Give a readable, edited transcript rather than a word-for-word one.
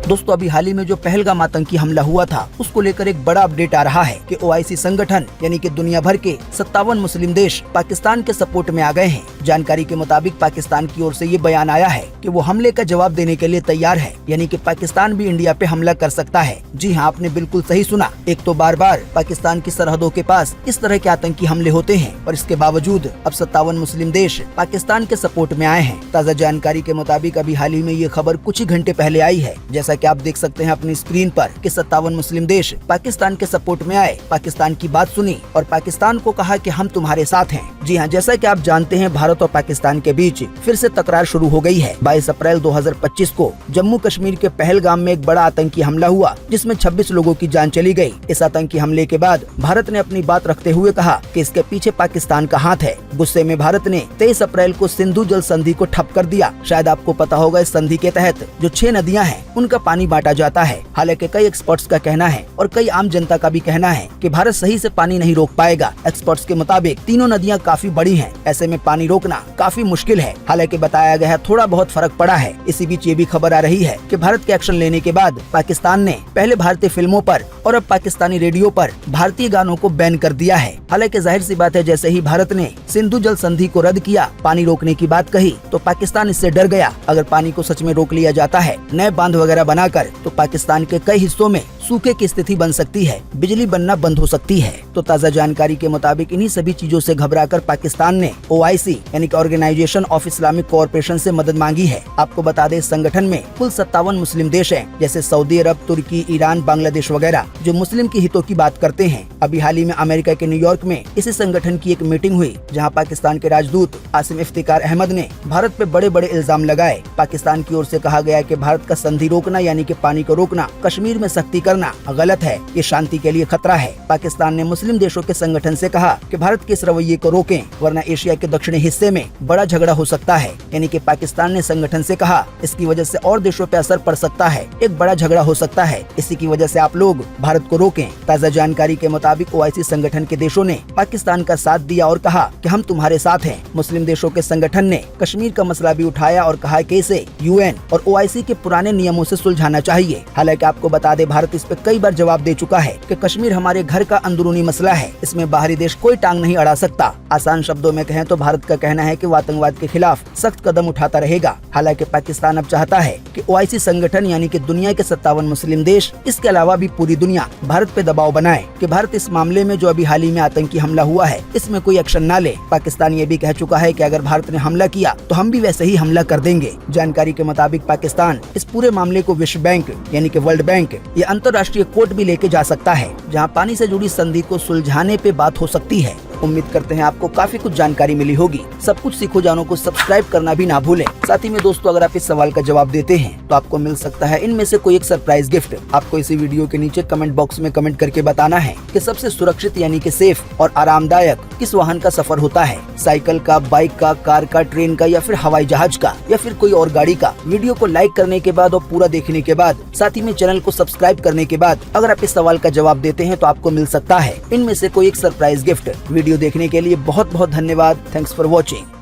दोस्तों अभी हाल ही में जो पहलगाम आतंकी हमला हुआ था उसको लेकर एक बड़ा अपडेट आ रहा है कि ओआईसी संगठन यानी कि दुनिया भर के 57 मुस्लिम देश पाकिस्तान के सपोर्ट में आ गए हैं। जानकारी के मुताबिक पाकिस्तान की ओर से ये बयान आया है कि वो हमले का जवाब देने के लिए तैयार है, यानी कि पाकिस्तान भी इंडिया पे हमला कर सकता है। जी हाँ, आपने बिल्कुल सही सुना। एक तो बार बार पाकिस्तान की सरहदों के पास इस तरह के आतंकी हमले होते हैं और इसके बावजूद अब 57 मुस्लिम देश पाकिस्तान के सपोर्ट में आए हैं। ताज़ा जानकारी के मुताबिक अभी हाल ही में ये खबर कुछ ही घंटे पहले आई है। जैसा कि आप देख सकते हैं अपनी स्क्रीन पर कि 57 मुस्लिम देश पाकिस्तान के सपोर्ट में आए, पाकिस्तान की बात सुनी और पाकिस्तान को कहा कि हम तुम्हारे साथ हैं। जी हाँ, जैसा कि आप जानते हैं भारत और पाकिस्तान के बीच फिर से तकरार शुरू हो गई है। 22 अप्रैल 2025 को जम्मू कश्मीर के पहलगाम में एक बड़ा आतंकी हमला हुआ जिसमें 26 लोगों की जान चली गई। इस आतंकी हमले के बाद भारत ने अपनी बात रखते हुए कहा कि इसके पीछे पाकिस्तान का हाथ है। गुस्से में भारत ने 23 अप्रैल को सिंधु जल संधि को ठप कर दिया। शायद आपको पता होगा, इस संधि के तहत जो 6 नदियां हैं उनका पानी बांटा जाता है। हालांकि कई एक्सपर्ट्स का कहना है और कई आम जनता का भी कहना है कि भारत सही से पानी नहीं रोक पाएगा। एक्सपर्ट्स के मुताबिक तीनों नदियां काफी बड़ी हैं, ऐसे में पानी रोकना काफी मुश्किल है। हालांकि बताया गया है थोड़ा बहुत फर्क पड़ा है। इसी बीच ये भी खबर आ रही है कि भारत के एक्शन लेने के बाद पाकिस्तान ने पहले भारतीय फिल्मों पर और अब पाकिस्तानी रेडियो पर भारतीय गानों को बैन कर दिया है। हालांकि जाहिर सी बात है, जैसे ही भारत ने सिंधु जल संधि को रद्द किया, पानी रोकने की बात कही, तो पाकिस्तान इससे डर गया। अगर पानी को सच में रोक लिया जाता है नए बांध वगैरह बनाकर, तो पाकिस्तान के कई हिस्सों में सूखे की स्थिति बन सकती है, बिजली बनना बंद हो सकती है। तो ताज़ा जानकारी के मुताबिक इन्हीं सभी चीजों से घबराकर पाकिस्तान ने ओआईसी यानी कि ऑर्गेनाइजेशन ऑफ इस्लामिक कोऑपरेशन से मदद मांगी है। आपको बता दें, इस संगठन में कुल 57 मुस्लिम देश हैं, जैसे सऊदी अरब, तुर्की, ईरान, बांग्लादेश वगैरह, जो मुस्लिम की हितों की बात करते हैं। अभी हाल ही में अमेरिका के न्यूयॉर्क में इसी संगठन की एक मीटिंग हुई, जहाँ पाकिस्तान के राजदूत आसिम इफ्तिकार अहमद ने भारत पे बड़े बड़े इल्जाम लगाए। पाकिस्तान की ओर से कहा गया कि भारत का संधि रोकना यानी कि पानी को रोकना, कश्मीर में सख्ती करना गलत है, ये शांति के लिए खतरा है। पाकिस्तान ने मुस्लिम देशों के संगठन से कहा कि भारत के इस रवैये को रोकें, वरना एशिया के दक्षिणी हिस्से में बड़ा झगड़ा हो सकता है। यानी कि पाकिस्तान ने संगठन से कहा इसकी वजह से और देशों पे असर पड़ सकता है, एक बड़ा झगड़ा हो सकता है, इसी की वजह से आप लोग भारत को रोकें। ताज़ा जानकारी के मुताबिक ओआईसी संगठन के देशों ने पाकिस्तान का साथ दिया और कहा कि हम तुम्हारे साथ हैं। मुस्लिम देशों के संगठन ने कश्मीर का मसला भी उठाया और कहा कि इसे यूएन और ओआईसी के पुराने नियमों से सुलझाना चाहिए। हालांकि आपको बता दें, भारत इस पे कई बार जवाब दे चुका है कि कश्मीर हमारे घर का अंदरूनी मसला है, इसमें बाहरी देश कोई टांग नहीं अड़ा सकता। आसान शब्दों में कहें तो भारत का कहना है कि वो आतंकवाद के खिलाफ सख्त कदम उठाता रहेगा। हालांकि पाकिस्तान अब चाहता है कि ओआईसी संगठन यानी कि दुनिया के 57 मुस्लिम देश, इसके अलावा भी पूरी दुनिया भारत पे दबाव बनाए कि भारत इस मामले में जो अभी हाल ही में आतंकी हमला हुआ है इसमें कोई एक्शन न ले। पाकिस्तान ये भी कह चुका है कि अगर भारत ने हमला किया तो हम भी वैसे ही हमला कर देंगे। जानकारी के मुताबिक पाकिस्तान इस पूरे मामले को विश्व बैंक यानी कि वर्ल्ड बैंक या अंतर्राष्ट्रीय कोर्ट भी लेके जा सकता है, जहां पानी से जुड़ी संधि को सुलझाने पे बात हो सकती है। उम्मीद करते हैं आपको काफी कुछ जानकारी मिली होगी। सब कुछ सीखो जानो को सब्सक्राइब करना भी ना भूलें। साथ ही में दोस्तों, अगर आप इस सवाल का जवाब देते हैं तो आपको मिल सकता है इनमें से कोई एक सरप्राइज गिफ्ट। आपको इसी वीडियो के नीचे कमेंट बॉक्स में कमेंट करके बताना है कि सबसे सुरक्षित यानी कि सेफ और आरामदायक किस वाहन का सफर होता है, साइकिल का, बाइक का, कार का, ट्रेन का या फिर हवाई जहाज का या फिर कोई और गाड़ी का। वीडियो को लाइक करने के बाद और पूरा देखने के बाद, साथ ही में चैनल को सब्सक्राइब करने के बाद अगर आप इस सवाल का जवाब देते हैं तो आपको मिल सकता है इनमें से कोई एक सरप्राइज गिफ्ट। वीडियो देखने के लिए बहुत बहुत धन्यवाद। Thanks for watching.